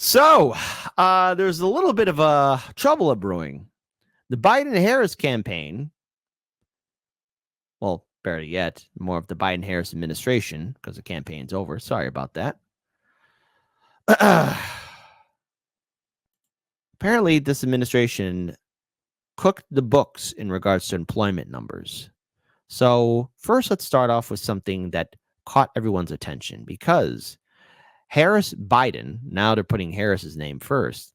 So, there's a little bit of trouble brewing. The Biden-Harris campaign, well, better yet, more of the Biden-Harris administration, because the campaign's over. Sorry about that. Apparently, this administration cooked the books in regards to employment numbers. So, first, let's start off with something that caught everyone's attention because Harris Biden, now they're putting Harris's name first,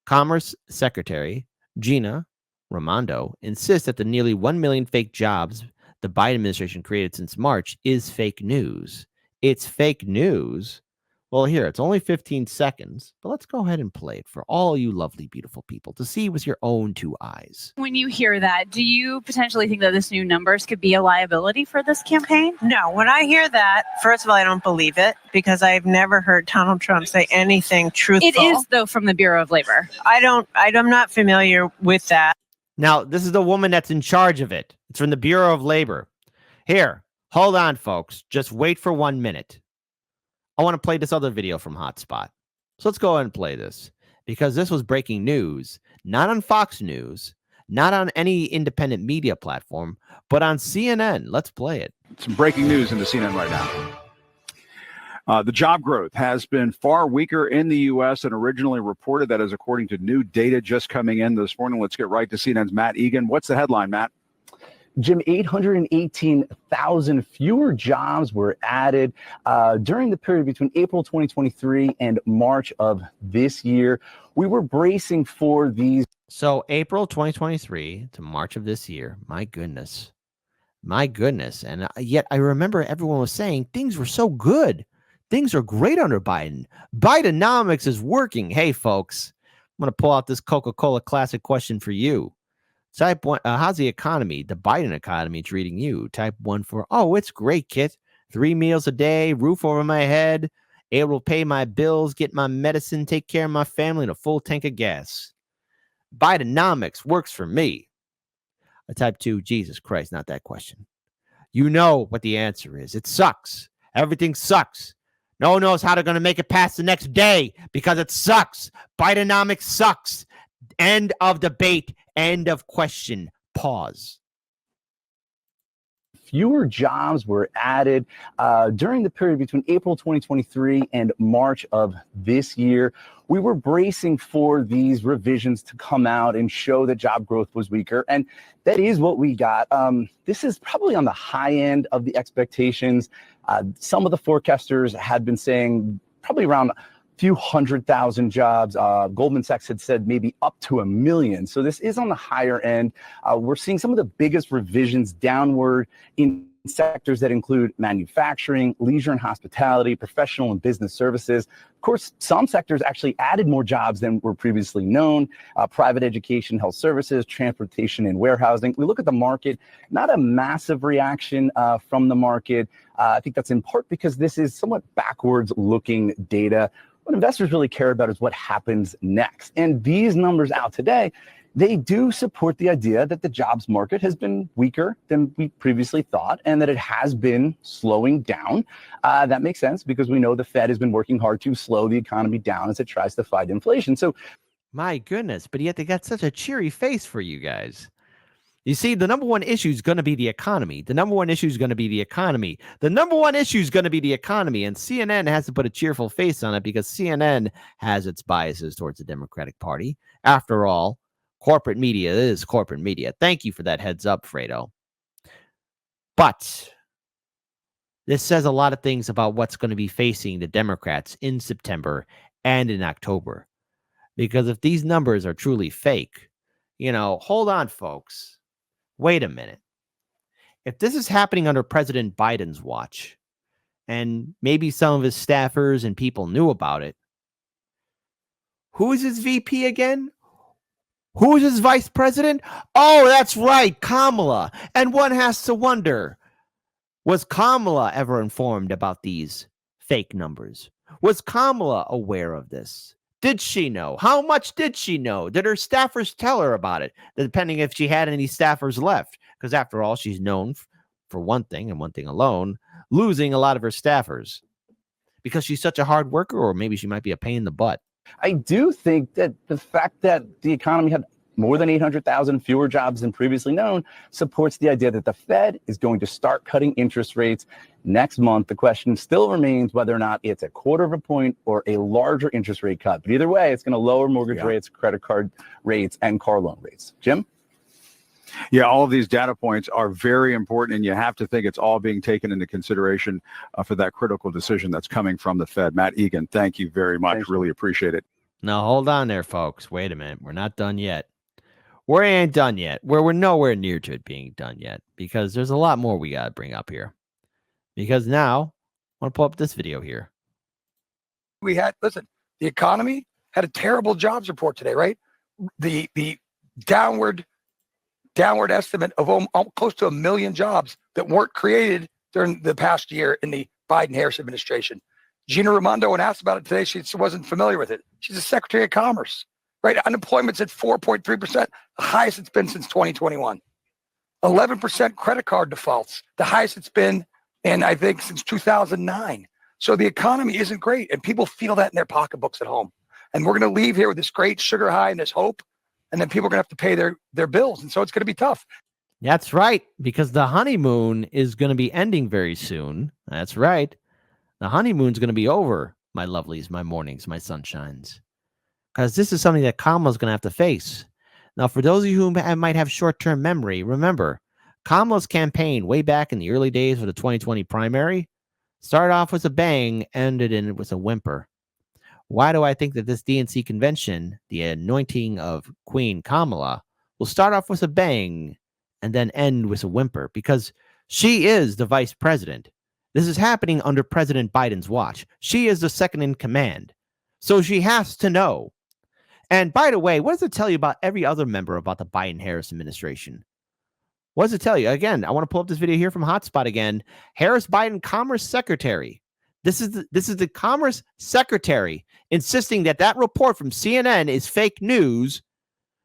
Commerce Secretary Gina Raimondo insists that the nearly 1 million fake jobs the Biden administration created since March is fake news. It's fake news. Well, here, it's only 15 seconds, but let's go ahead and play it for all you lovely, beautiful people to see with your own two eyes. When you hear that, do you potentially think that this new numbers could be a liability for this campaign? No, when I hear that, first of all, I don't believe it because I've never heard Donald Trump say anything truthful. It is, though, from the Bureau of Labor. I'm not familiar with that. Now, this is the woman that's in charge of it. It's from the Bureau of Labor. Here, hold on, folks. Just wait for 1 minute. I want to play this other video from Hotspot. So let's go ahead and play this because this was breaking news, not on Fox News, not on any independent media platform, but on CNN. Let's play it. Some breaking news into CNN right now. The job growth has been far weaker in the U.S. than originally reported. That is according to new data just coming in this morning. Let's get right to CNN's Matt Egan. What's the headline, Matt? Jim, 818,000 fewer jobs were added during the period between April 2023 and March of this year. We were bracing for these. So April 2023 to March of this year. My goodness. My goodness. And yet I remember everyone was saying things were so good. Things are great under Biden. Bidenomics is working. Hey, folks, I'm going to pull out this Coca-Cola Classic question for you. Type 1, how's the economy, the Biden economy, treating you? Type 1 for, oh, it's great, Kit. 3 meals a day, roof over my head, able to pay my bills, get my medicine, take care of my family, and a full tank of gas. Bidenomics works for me. Type 2, Jesus Christ, not that question. You know what the answer is. It sucks. Everything sucks. No one knows how they're going to make it past the next day because it sucks. Bidenomics sucks. End of debate. End of question. Pause. Fewer jobs were added during the period between April 2023 and March of this year. We were bracing for these revisions to come out and show that job growth was weaker. And that is what we got. This is probably on the high end of the expectations. Some of the forecasters had been saying probably around few 100,000 jobs. Goldman Sachs had said maybe up to 1 million. So this is on the higher end. We're seeing some of the biggest revisions downward in sectors that include manufacturing, leisure and hospitality, professional and business services. Of course, some sectors actually added more jobs than were previously known. Private education, health services, transportation and warehousing. We look at the market, not a massive reaction from the market. I think that's in part because this is somewhat backwards looking data. What investors really care about is what happens next. And these numbers out today, they do support the idea that the jobs market has been weaker than we previously thought and that it has been slowing down. That makes sense because we know the Fed has been working hard to slow the economy down as it tries to fight inflation. So, my goodness, but yet they got such a cheery face for you guys. You see, the number one issue is going to be the economy. The number one issue is going to be the economy. The number one issue is going to be the economy. And CNN has to put a cheerful face on it because CNN has its biases towards the Democratic Party. After all, corporate media is corporate media. Thank you for that heads up, Fredo. But this says a lot of things about what's going to be facing the Democrats in September and in October. Because if these numbers are truly fake, hold on, folks. Wait a minute. If this is happening under President Biden's watch, and maybe some of his staffers and people knew about it, who is his VP again? Who is his vice president? Oh, that's right, Kamala. And one has to wonder, was Kamala ever informed about these fake numbers? Was Kamala aware of this? Did she know? How much did she know? Did her staffers tell her about it? Depending if she had any staffers left. Because after all, she's known for one thing and one thing alone, losing a lot of her staffers. Because she's such a hard worker, or maybe she might be a pain in the butt. I do think that the fact that the economy had more than 800,000 fewer jobs than previously known supports the idea that the Fed is going to start cutting interest rates next month. The question still remains whether or not it's a quarter of a point or a larger interest rate cut. But either way, it's going to lower mortgage rates, credit card rates, and car loan rates. Jim? Yeah, all of these data points are very important, and you have to think it's all being taken into consideration for that critical decision that's coming from the Fed. Matt Egan, thank you very much. Thanks. Really appreciate it. Now, hold on there, folks. Wait a minute. We're not done yet. We ain't done yet. We're nowhere near to it being done yet because there's a lot more we got to bring up here. Because now, I want to pull up this video here. The economy had a terrible jobs report today, right? The downward estimate of close to 1 million jobs that weren't created during the past year in the Biden-Harris administration. Gina Raimondo, when asked about it today, she wasn't familiar with it. She's the Secretary of Commerce, right? Unemployment's at 4.3%, the highest it's been since 2021. 11% credit card defaults, the highest it's been in, I think, since 2009. So the economy isn't great, and people feel that in their pocketbooks at home. And we're going to leave here with this great sugar high and this hope, and then people are going to have to pay their bills, and so it's going to be tough. That's right, because the honeymoon is going to be ending very soon. That's right. The honeymoon's going to be over, my lovelies, my mornings, my sunshines. Because this is something that Kamala's going to have to face. Now, for those of you who might have short-term memory, remember, Kamala's campaign way back in the early days of the 2020 primary started off with a bang, ended with a whimper. Why do I think that this DNC convention, the anointing of Queen Kamala, will start off with a bang and then end with a whimper? Because she is the vice president. This is happening under President Biden's watch. She is the second in command. So she has to know. And by the way, what does it tell you about every other member about the Biden-Harris administration? What does it tell you? Again, I want to pull up this video here from Hotspot again. Harris-Biden Commerce Secretary. This is the Commerce Secretary insisting that report from CNN is fake news,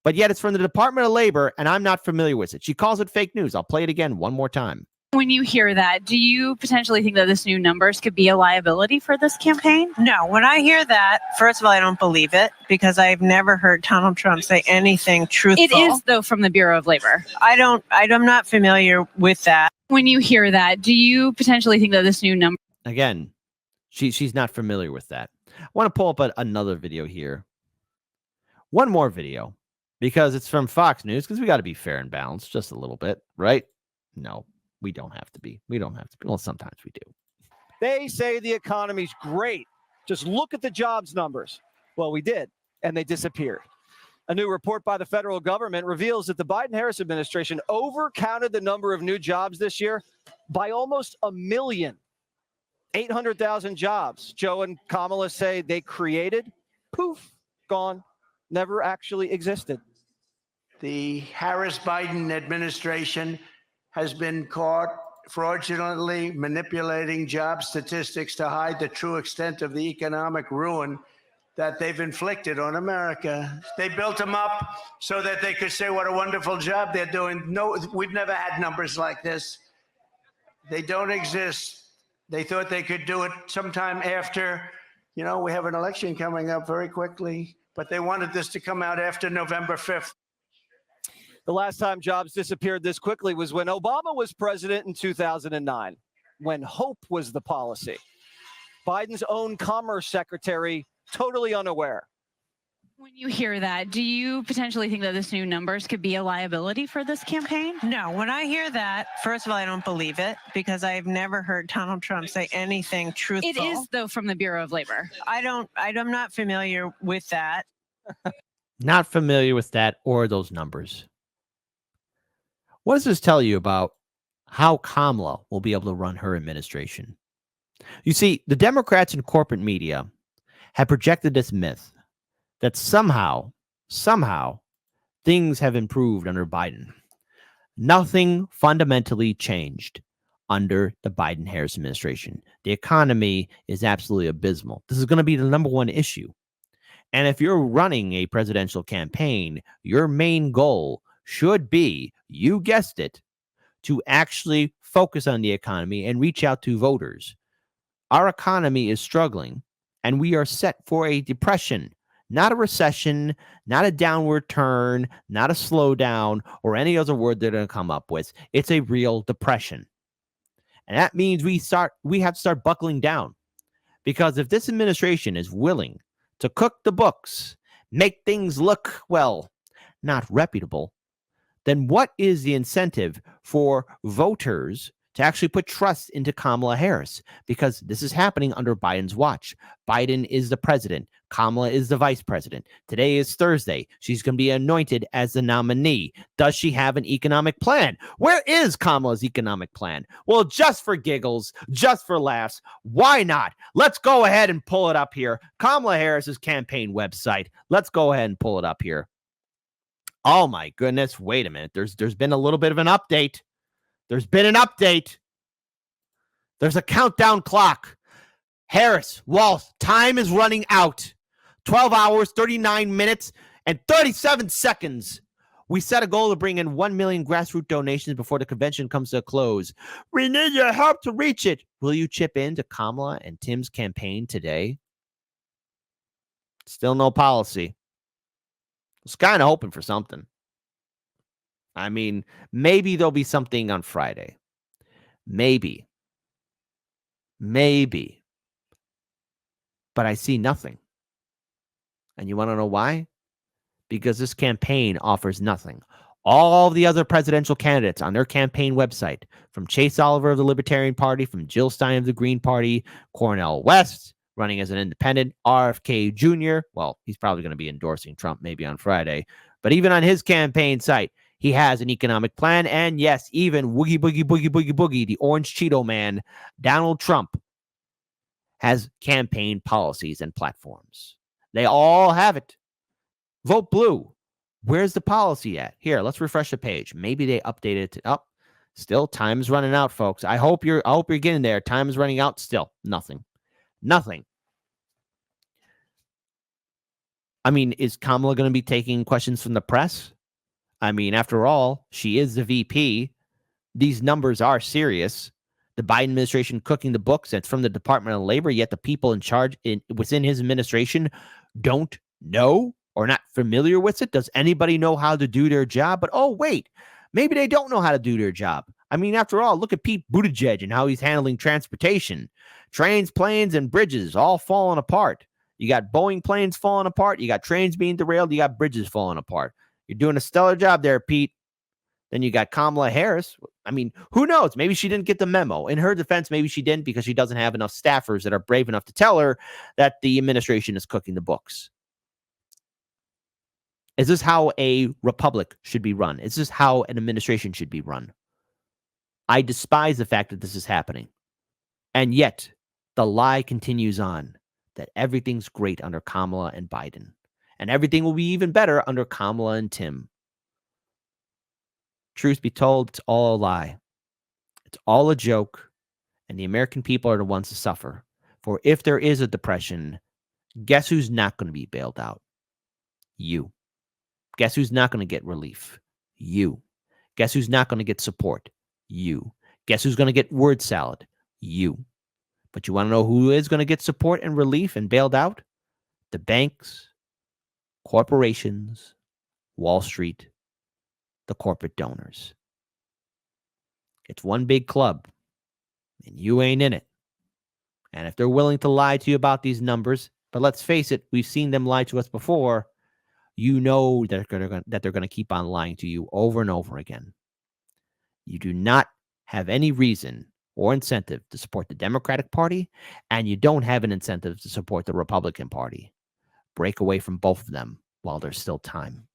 but yet it's from the Department of Labor, and I'm not familiar with it. She calls it fake news. I'll play it again one more time. When you hear that, do you potentially think that this new numbers could be a liability for this campaign? No, when I hear that, first of all, I don't believe it because I've never heard Donald Trump say anything truthful. It is, though, from the Bureau of Labor. I'm not familiar with that. When you hear that, do you potentially think that this new number? Again, she's not familiar with that. I want to pull up another video here. One more video because it's from Fox News because we got to be fair and balanced just a little bit, right? No. We don't have to be. Well, sometimes we do. They say the economy's great. Just look at the jobs numbers. Well, we did, and they disappeared. A new report by the federal government reveals that the Biden-Harris administration overcounted the number of new jobs this year by almost 1 million. 800,000 jobs. Joe and Kamala say they created. Poof, gone. Never actually existed. The Harris-Biden administration has been caught fraudulently manipulating job statistics to hide the true extent of the economic ruin that they've inflicted on America. They built them up so that they could say what a wonderful job they're doing. No, we've never had numbers like this. They don't exist. They thought they could do it sometime after, we have an election coming up very quickly, but they wanted this to come out after November 5th. The last time jobs disappeared this quickly was when Obama was president in 2009, when hope was the policy. Biden's own commerce secretary, totally unaware. When you hear that, do you potentially think that this new numbers could be a liability for this campaign? No, when I hear that, first of all, I don't believe it because I've never heard Donald Trump say anything truthful. It is, though, from the Bureau of Labor. I'm not familiar with that. Not familiar with that or those numbers. What does this tell you about how Kamala will be able to run her administration? You see, the Democrats and corporate media have projected this myth that somehow things have improved under Biden. Nothing fundamentally changed under the Biden-Harris administration. The economy is absolutely abysmal. This is going to be the number one issue. And if you're running a presidential campaign, your main goal should be, you guessed it, to actually focus on the economy and reach out to voters. Our economy is struggling, and we are set for a depression. not a recession, not a downward turn, not a slowdown, or any other word they're going to come up with. It's a real depression. And that means we have to start buckling down. Because if this administration is willing to cook the books, make things look, well, not reputable, then what is the incentive for voters to actually put trust into Kamala Harris? Because this is happening under Biden's watch. Biden is the president. Kamala is the vice president. Today is Thursday. She's going to be anointed as the nominee. Does she have an economic plan? Where is Kamala's economic plan? Well, just for giggles, just for laughs, why not? Let's go ahead and pull it up here. Kamala Harris's campaign website. Let's go ahead and pull it up here. Oh my goodness, wait a minute. There's been a little bit of an update. There's been an update. There's a countdown clock. Harris, Walsh, time is running out. 12 hours, 39 minutes, and 37 seconds. We set a goal to bring in 1 million grassroots donations before the convention comes to a close. We need your help to reach it. Will you chip in to Kamala and Tim's campaign today? Still no policy. I was kind of hoping for something. I mean, maybe there'll be something on Friday. Maybe. But I see nothing. And you want to know why? Because this campaign offers nothing. All the other presidential candidates on their campaign website, from Chase Oliver of the Libertarian Party, from Jill Stein of the Green Party, Cornel West running as an independent, RFK Jr., well, he's probably going to be endorsing Trump maybe on Friday. But even on his campaign site, he has an economic plan. And yes, even Woogie Boogie Boogie Boogie Boogie, the Orange Cheeto Man, Donald Trump, has campaign policies and platforms. They all have it. Vote blue. Where's the policy at? Here, let's refresh the page. Maybe they updated it up. Still, time's running out, folks. I hope you're getting there. Time is running out. Still, nothing. I mean, is Kamala going to be taking questions from the press? I mean, after all, she is the VP. These numbers are serious. The Biden administration cooking the books. It's from the Department of Labor, yet the people in charge within his administration don't know or not familiar with it. Does anybody know how to do their job? But oh, wait, maybe they don't know how to do their job. I mean, after all, look at Pete Buttigieg and how he's handling transportation. Trains, planes, and bridges all falling apart. You got Boeing planes falling apart. You got trains being derailed. You got bridges falling apart. You're doing a stellar job there, Pete. Then you got Kamala Harris. I mean, who knows? Maybe she didn't get the memo. In her defense, maybe she didn't because she doesn't have enough staffers that are brave enough to tell her that the administration is cooking the books. Is this how a republic should be run? Is this how an administration should be run? I despise the fact that this is happening. And yet, the lie continues on that everything's great under Kamala and Biden. And everything will be even better under Kamala and Tim. Truth be told, it's all a lie. It's all a joke. And the American people are the ones to suffer. For if there is a depression, guess who's not going to be bailed out? You. Guess who's not going to get relief? You. Guess who's not going to get support? You. Guess who's going to get word salad? You. But you want to know who is going to get support and relief and bailed out? The banks, corporations, Wall Street, the corporate donors. It's one big club, and you ain't in it. And if they're willing to lie to you about these numbers, but let's face it, we've seen them lie to us before, you know that they're going to keep on lying to you over and over again. You do not have any reason or incentive to support the Democratic Party, and you don't have an incentive to support the Republican Party. Break away from both of them while there's still time.